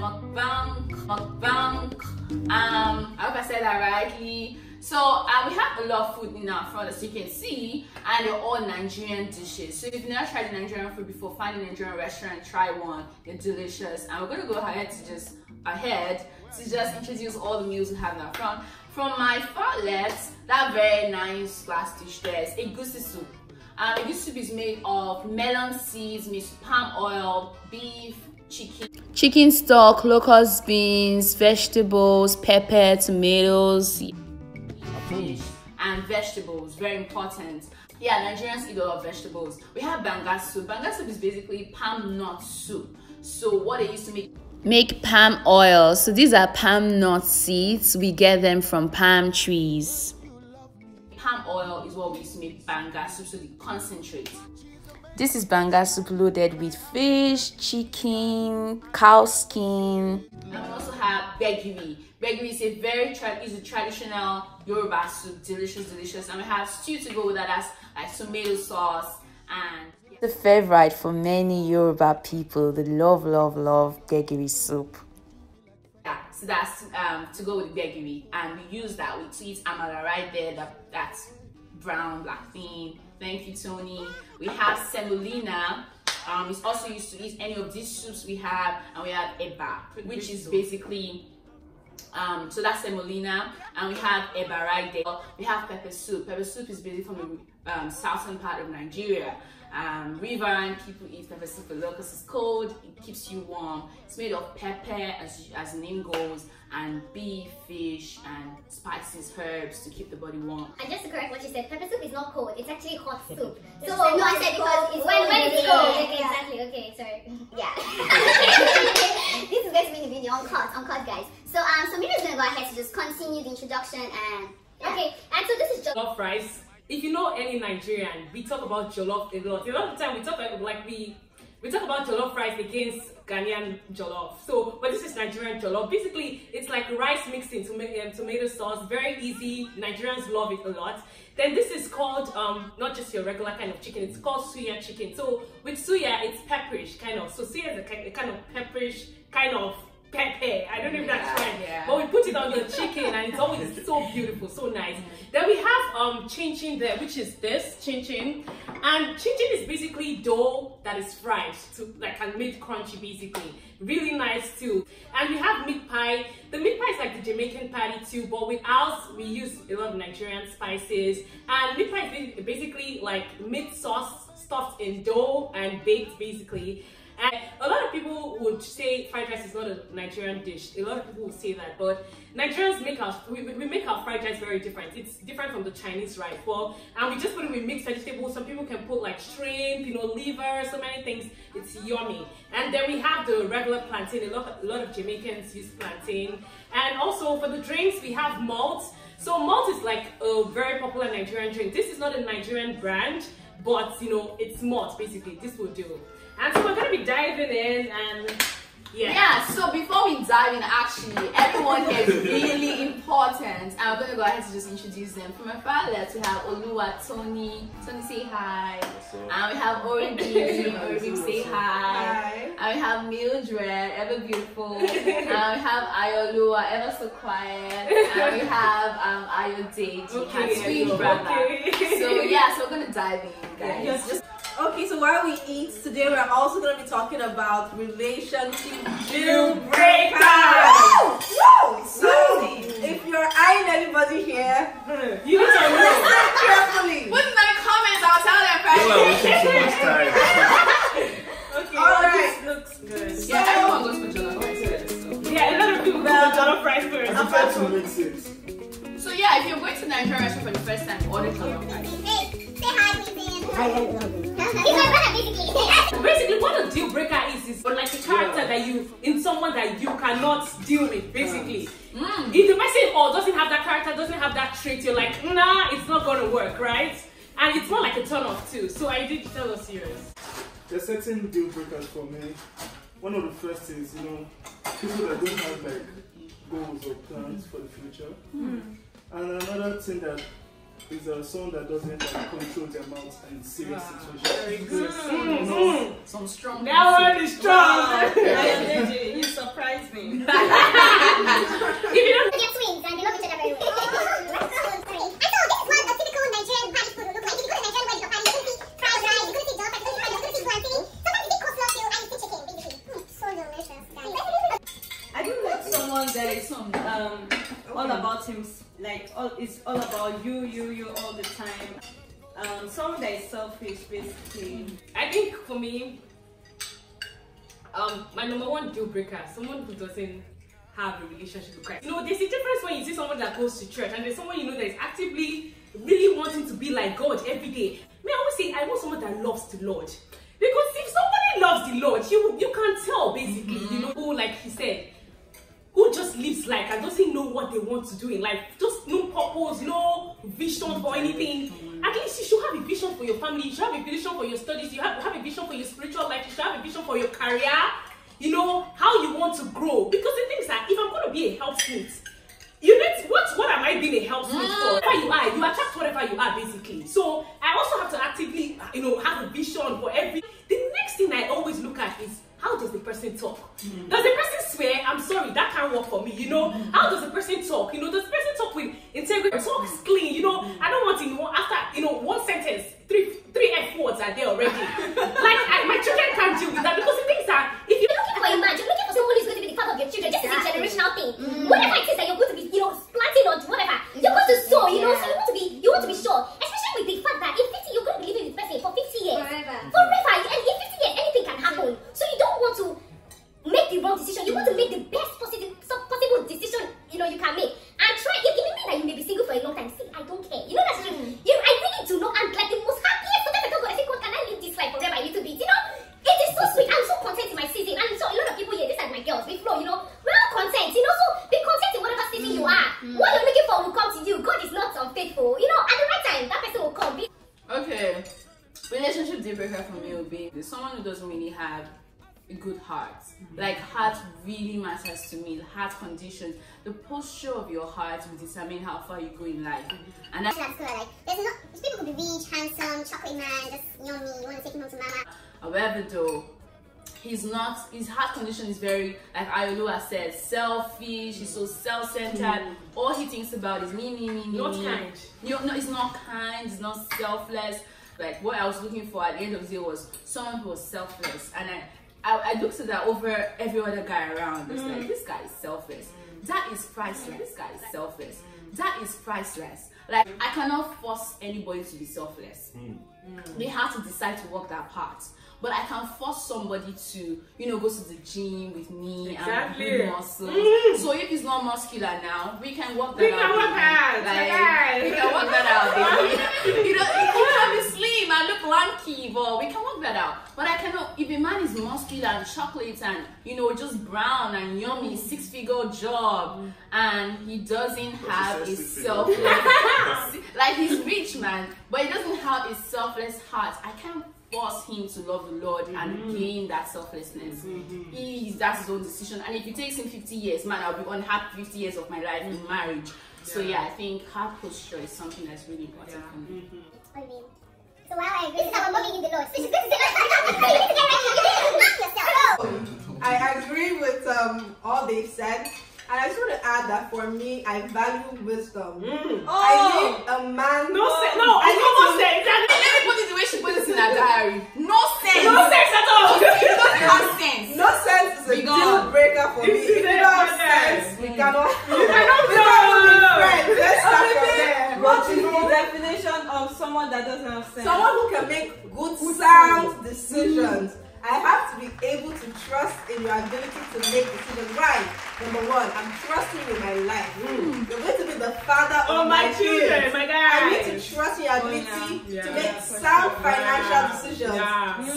mukbang. I hope I said that rightly. So we have a lot of food in our front, as you can see, and they're all Nigerian dishes. So if you've never tried Nigerian food before, find a Nigerian restaurant, try one. They're delicious. And we're gonna go ahead to just introduce all the meals we have in our front. From my far left, that very nice glass dish there is egusi soup. Egusi soup is made of melon seeds mixed with palm oil, beef, chicken stock, locust beans, vegetables, pepper, tomatoes, fish, and vegetables. Very important. Yeah, Nigerians eat a lot of vegetables. We have banga soup. Banga soup is basically palm nut soup. So what they used to make palm oil. So these are palm nut seeds. We get them from palm trees. Palm oil is what we used to make banga soup, so the concentrate. This is banga soup loaded with fish, chicken, cow skin. And we also have begiri. Begiri is a traditional Yoruba soup, delicious. And we have stew to go with that, that's like tomato sauce and the favorite for many Yoruba people. They love begiri soup. Yeah, so that's to go with begiri, and we use that. We eat amala right there. That's brown black thing. Thank you, Tony. We have semolina. It's also used to eat any of these soups we have, and we have eba, which is basically so that's semolina, and we have eba right there. We have pepper soup. Pepper soup is basically from the southern part of Nigeria. Riverine people eat pepper soup a lot because it's cold, it keeps you warm. It's made of pepper, as the name goes, and beef, fish, and spices, herbs to keep the body warm. And just to correct what you said, pepper soup is not cold, it's actually hot soup. So no, I said because it's when it's cold. Okay, exactly. Okay, sorry. Yeah. This is going to be the video uncut, guys. So Miriam's gonna go ahead to just continue the introduction and okay. And so this is jollof rice. If you know any Nigerian, we talk about jollof a lot. A lot of the time we talk we talk about jollof rice against Ghanaian jollof. So, but this is Nigerian jollof. Basically, it's like rice mixed in tomato sauce. Very easy. Nigerians love it a lot. Then this is called not just your regular kind of chicken. It's called suya chicken. So with suya, it's pepperish kind of. So suya is a kind of pepperish kind of pepper. I don't know if that's right. Yeah. But we put it on the chicken and it's always so beautiful, so nice. Then we have chin chin there, which is this chin chin. And chin chin is basically dough that is fried to and made crunchy basically. Really nice too. And we have meat pie. The meat pie is like the Jamaican patty too, but with ours we use a lot of Nigerian spices. And meat pie is basically like meat sauce stuffed in dough and baked basically. And a lot of people would say fried rice is not a Nigerian dish. A lot of people would say that, but Nigerians make we make our fried rice very different. It's different from the Chinese rice. Well, and we just put it with mixed vegetables. Some people can put like shrimp, liver, so many things. It's yummy. And then we have the regular plantain. A lot of Jamaicans use plantain. And also for the drinks, we have malt. So malt is like a very popular Nigerian drink. This is not a Nigerian brand, but it's malt basically. This will do. And so we're going to be diving in and yeah, so before we dive in, actually, everyone here is really important. And we're going to go ahead to just introduce them. From my far left, we have Oluwa, Tony. Tony, say hi. And we have Oribi. Oribi, say hi. And we have Mildred, ever beautiful. And we have Ayoluwa, ever so quiet. And we have Ayodeji, her twin brother. So yeah, so we're going to dive in, guys. Yes. Okay, so while we eat, today we're also going to be talking about relationship deal breakers. Woo! So, if you're eyeing anybody here, you need to listen carefully. Put in my comments, I'll tell them first. Okay, alright. Looks good. Yeah, everyone goes for jollof rice. Yeah, a lot of people go for jollof rice first. I'm trying to make sense. So yeah, if you're going to Nigerian restaurant for the first time, order jollof rice. Hey, say hi, please. Hi. Basically, what a deal breaker is like a character that in someone that you cannot deal with, basically. If the person doesn't have that character, doesn't have that trait, you're like, nah, it's not gonna work, right? And it's not like a turn off too. So I did tell us yours. There's certain deal breakers for me. One of the first is, people that don't have like goals or plans for the future. And another thing that is someone that doesn't control their mouth in serious situations. Very good. Some strong. That one is strong. You surprised me. If you don't. They're twins and they love each other very well. And so this is what a typical Nigerian party food would look like. If you go to Nigerian wedding or party, you couldn't see fried rice, you couldn't see jollof rice, you couldn't see plantain. Sometimes you see coleslaw too, and you see chicken, basically. So delicious, guys. I do like someone that is all about him, like it's all about you all the time. Someone that is selfish, basically. I think for me, my number one deal breaker, someone who doesn't have a relationship with Christ. You know, there's a difference when you see someone that goes to church and there's someone you know that is actively really wanting to be like God every day. I always say I want someone that loves the Lord. Because if somebody loves the Lord, you can tell basically, you know, who, like he said, who just lives life and doesn't know what they want to do in life, just no purpose, no vision for anything. At least you should have a vision for your family, you should have a vision for your studies, you have a vision for your spiritual life, you should have a vision for your career, you know, how you want to grow. Because the thing is that if I'm going to be a helpmate, you know, what am I being a helpmate for? Whatever you are, you attract whatever you are basically. So I also have to actively, you know, have a vision for every. The next thing I always look at is, how does the person talk? Does the person swear? I'm sorry, that can't work for me, you know? How does the person talk? You know, does the person talk with integrity? Talks clean, you know? I don't want to, after, you know, one sentence, three F words are there already. Like, my children can't deal with that, because the thing is that if you're looking for a man, you're looking for someone who's going to be the father of your children. This is a generational thing. Whatever it is that you're going to be, you know, planting on whatever, you're going to sow, you know, so you want to be sure. Especially with the fact that in 50, you're going to be living with this person for 50 years. Forever. And in 50 years, anything can happen. So you don't want to make the wrong decision. You want to make the best possible decision, you know, you can make. And try, if it means that you may be single for a long time, see, I don't care. You know, that's true. I really do not, I'm like the most happiest. Sometimes I don't go, I think, God, can I live this life forever a little bit? You know, it is so sweet. I'm so content in my season. And so a lot of people here, these are my girls, we flow, you know, we're all content, you know, so be content in whatever season you are. What you're looking for will come to you. God is not unfaithful. You know, at the right time, that person will come. Okay, relationship deal breaker for me would be someone who doesn't really have a good heart. Like, heart really matters to me. The heart conditions, the posture of your heart will determine how far you go in life. And that's good. Like, people could be rich, handsome, chocolate man, just yummy. You want to take him home to mama. However, though, his heart condition is very, like Ayolua said, selfish. He's so self-centered. All he thinks about is me. Not kind. No, it's not kind. It's not selfless. Like, what I was looking for at the end of the day was someone who was selfless. And I looked at that over every other guy around. It's like, this guy is selfless. That is priceless. This guy is selfless. That is priceless. Like, I cannot force anybody to be selfless. They have to decide to walk that path. But I can force somebody to, you know, go to the gym with me and build muscles. So if he's not muscular now, we can work that out. We can work that out, baby. You know, he can be slim and look lanky, but we can work that out. But I cannot, if a man is muscular and chocolate and, you know, just brown and yummy, 6-figure job, and he doesn't have a selfless, like, he's rich, man, but he doesn't have a selfless heart, I can't force him to love the Lord and gain that selflessness. That's his own decision. And if it takes him 50 years, man, I'll be unhappy 50 years of my life in marriage. So yeah, I think heart posture is something that's really important for me. What do you mean? So while I agree, this is how we're moving in the Lord. So you need to get ready. You need to yourself. I agree with all they've said. And I just want to add that for me, I value wisdom. I need a man. I almost said that. Let me put it the way she put it in her diary. No sense. No sense at all. It doesn't have sense. No sense is a deal breaker for me. If you don't have sense, we cannot be friends. Let's start from there. What is the definition of someone that doesn't have sense? Someone who can make good, sound decisions. I have to be able to trust in your ability to make decisions. Right? Number one, I'm trusting you in my life. You're going to be the father of my children. My guy. I need to trust in your ability to make sound financial decisions.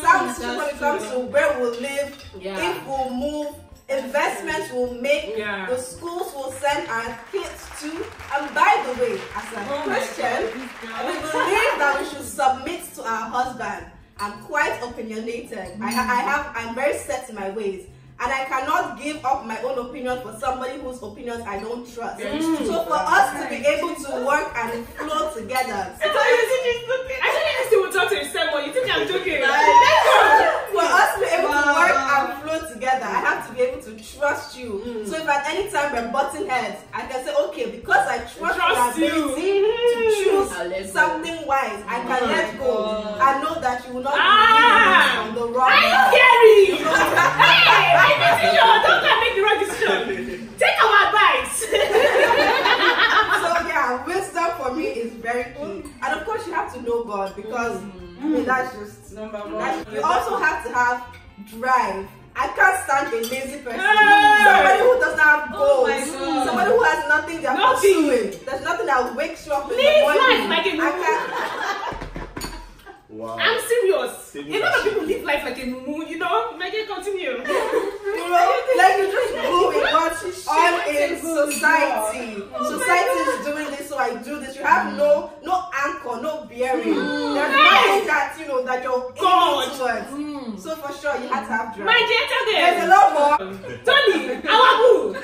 Sound decisions when it comes to where we'll live, if we'll move, investments we'll make, the schools we'll send our kids to. And by the way, as a Christian, we believe that we should submit to our husband. I'm quite opinionated. I'm very set in my ways. and I cannot give up my own opinion for somebody whose opinions I don't trust. So for us to be able to work and flow together, I think you will talk to himself, but you think I'm joking, right? For us to be able to work and flow together, I have to be able to trust you. So if at any time we're butting heads, I can say, okay, because I trust your ability to choose something wise, I can let go. I know that you will not be on the wrong path. Scary! Hey, don't make the wrong decision. Take our advice. So yeah, wisdom for me is very key. And of course you have to know God, because I mean, that's just number one. You also have to have drive. I can't stand a lazy person. Somebody who doesn't have goals. Somebody who has nothing they're pursuing. There's nothing that wakes you up in the morning. Like a Wow. I'm serious. A lot of people live life like a mumu, you know? Make it continue. You know, like you just go with what's all in society. Society is doing this, so I do this. You have no anchor, no bearing. There's nothing that you know that you're aiming towards. So for sure, you have to have drive. My dear, tell them. There's a lot more. Tony, our boo.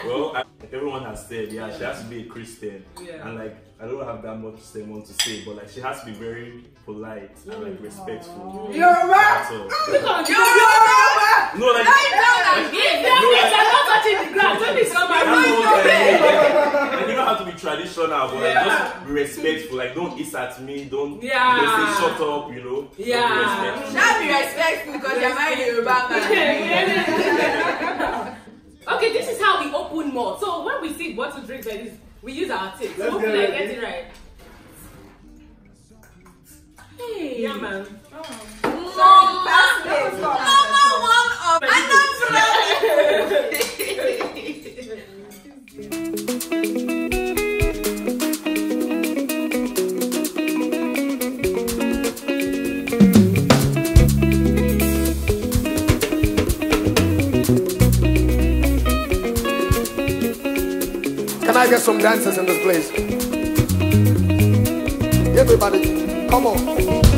Well, everyone has said, yeah, she has to be a Christian, and like I don't have that much to say, but like she has to be very polite and like respectful. You're right. No, like I'm not touching the ground. Don't be so like, you don't have to be traditional, but like, just be respectful. Like don't hiss at me, don't say shut up, you know. Yeah. Should be respectful because you're married a Yoruba man. Okay, this is how we open more. So when we see what to drink like this, we use our tips. So hopefully I get it right. Hey. Yeah, man. Can I get some dancers in this place? Everybody, come on.